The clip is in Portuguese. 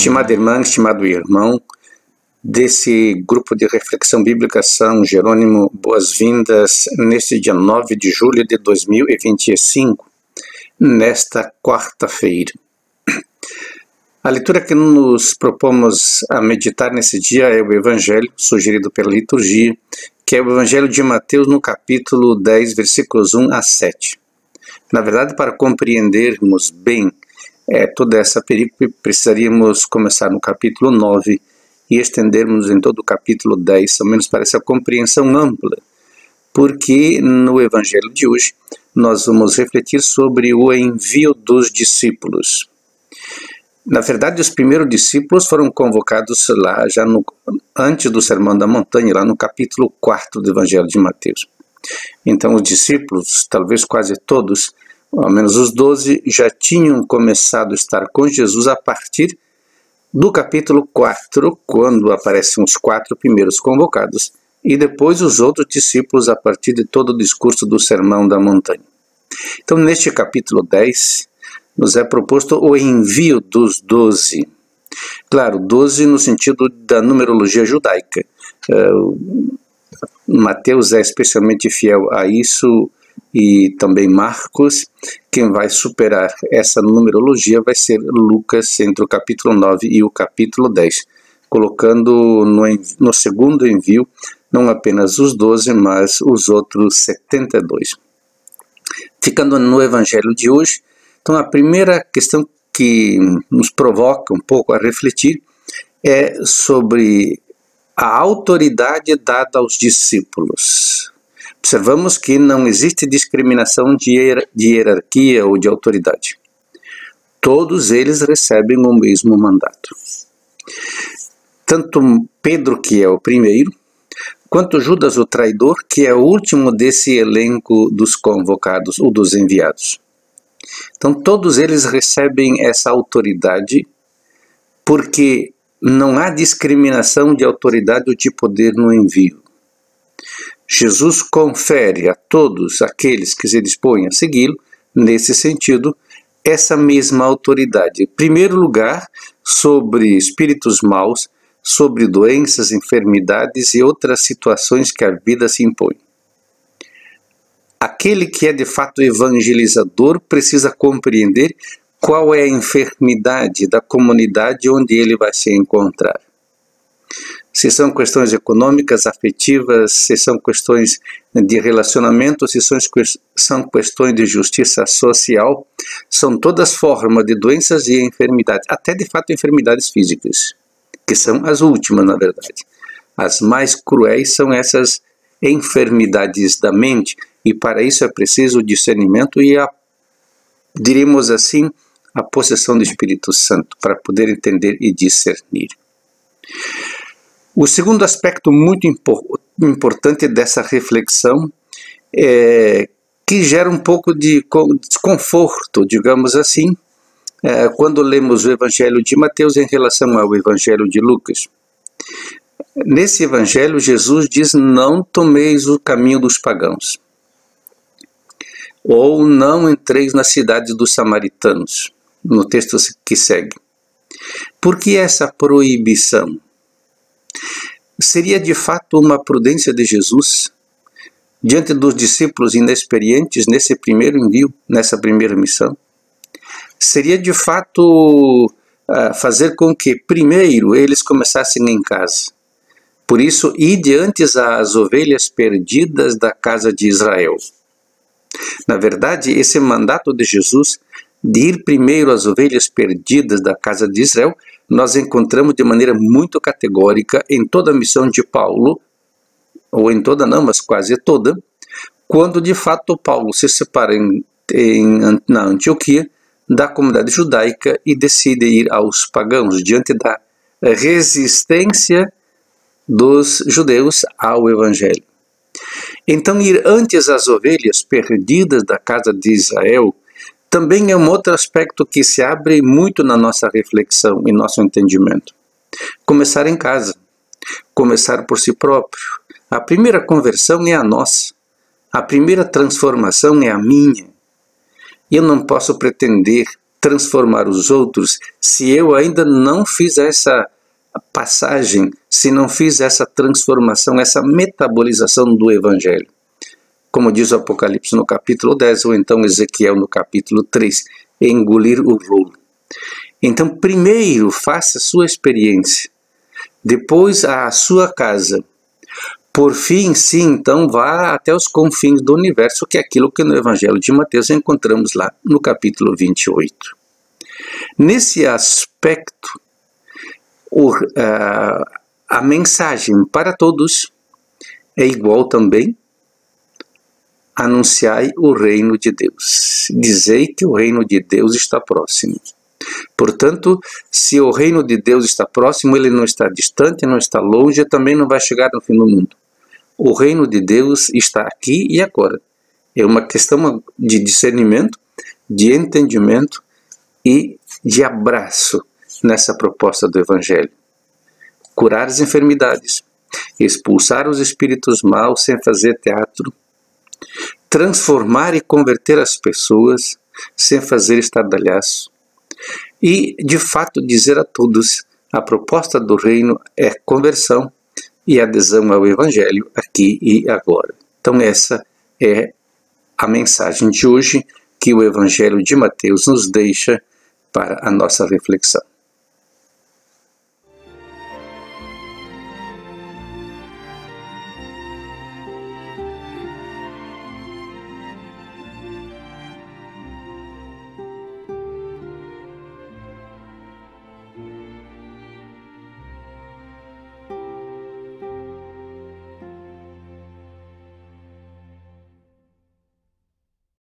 Estimada irmã, estimado irmão, desse grupo de reflexão bíblica São Jerônimo, boas-vindas neste dia 9 de julho de 2025, nesta quarta-feira. A leitura que nos propomos a meditar nesse dia é o Evangelho, sugerido pela liturgia, que é o Evangelho de Mateus no capítulo 10, versículos 1 a 7. Na verdade, para compreendermos bem toda essa perícope, precisaríamos começar no capítulo 9 e estendermos em todo o capítulo 10, ao menos para essa compreensão ampla, porque no Evangelho de hoje nós vamos refletir sobre o envio dos discípulos. Na verdade, os primeiros discípulos foram convocados lá, já antes do Sermão da Montanha, lá no capítulo 4 do Evangelho de Mateus. Então, os discípulos, talvez quase todos, ao menos os 12, já tinham começado a estar com Jesus a partir do capítulo 4, quando aparecem os 4 primeiros convocados, e depois os outros discípulos a partir de todo o discurso do Sermão da Montanha. Então, neste capítulo 10, nos é proposto o envio dos 12. Claro, 12 no sentido da numerologia judaica. Mateus é especialmente fiel a isso, e também Marcos. Quem vai superar essa numerologia vai ser Lucas, entre o capítulo 9 e o capítulo 10, colocando no segundo envio não apenas os 12, mas os outros 72. Ficando no Evangelho de hoje, então a primeira questão que nos provoca um pouco a refletir é sobre a autoridade dada aos discípulos. Observamos que não existe discriminação de hierarquia ou de autoridade. Todos eles recebem o mesmo mandato. Tanto Pedro, que é o primeiro, quanto Judas, o traidor, que é o último desse elenco dos convocados ou dos enviados. Então, todos eles recebem essa autoridade porque não há discriminação de autoridade ou de poder no envio. Jesus confere a todos aqueles que se dispõem a segui-lo, nesse sentido, essa mesma autoridade. Em primeiro lugar, sobre espíritos maus, sobre doenças, enfermidades e outras situações que a vida se impõe. Aquele que é de fato evangelizador precisa compreender qual é a enfermidade da comunidade onde ele vai se encontrar. Se são questões econômicas, afetivas, se são questões de relacionamento, se são questões de justiça social, são todas formas de doenças e enfermidades, até de fato enfermidades físicas, que são as últimas, na verdade. As mais cruéis são essas enfermidades da mente, e para isso é preciso o discernimento e diríamos assim, a possessão do Espírito Santo, para poder entender e discernir. O segundo aspecto muito importante dessa reflexão é que gera um pouco de desconforto, digamos assim, quando lemos o Evangelho de Mateus em relação ao Evangelho de Lucas. Nesse Evangelho, Jesus diz: não tomeis o caminho dos pagãos, ou não entreis na cidade dos samaritanos, no texto que segue. Por que essa proibição? Seria de fato uma prudência de Jesus diante dos discípulos inexperientes nesse primeiro envio, nessa primeira missão? Seria de fato fazer com que primeiro eles começassem em casa. Por isso, ide antes às ovelhas perdidas da casa de Israel. Na verdade, esse mandato de Jesus de ir primeiro às ovelhas perdidas da casa de Israel, nós encontramos de maneira muito categórica em toda a missão de Paulo, ou em toda não, mas quase toda, quando de fato Paulo se separa na Antioquia da comunidade judaica e decide ir aos pagãos, diante da resistência dos judeus ao Evangelho. Então, ir antes às ovelhas perdidas da casa de Israel também é um outro aspecto que se abre muito na nossa reflexão e nosso entendimento. Começar em casa, começar por si próprio. A primeira conversão é a nossa, a primeira transformação é a minha. Eu não posso pretender transformar os outros se eu ainda não fiz essa passagem, se não fiz essa transformação, essa metabolização do Evangelho? Como diz o Apocalipse no capítulo 10, ou então Ezequiel no capítulo 3, engolir o rolo. Então, primeiro faça a sua experiência, depois a sua casa. Por fim, sim, então vá até os confins do universo, que é aquilo que no Evangelho de Mateus encontramos lá no capítulo 28. Nesse aspecto, a mensagem para todos é igual também. Anunciai o reino de Deus. Dizei que o reino de Deus está próximo. Portanto, se o reino de Deus está próximo, ele não está distante, não está longe, também não vai chegar no fim do mundo. O reino de Deus está aqui e agora. É uma questão de discernimento, de entendimento e de abraço nessa proposta do Evangelho. Curar as enfermidades, expulsar os espíritos maus sem fazer teatro, transformar e converter as pessoas sem fazer estardalhaço e, de fato, dizer a todos: a proposta do reino é conversão e adesão ao Evangelho aqui e agora. Então essa é a mensagem de hoje que o Evangelho de Mateus nos deixa para a nossa reflexão.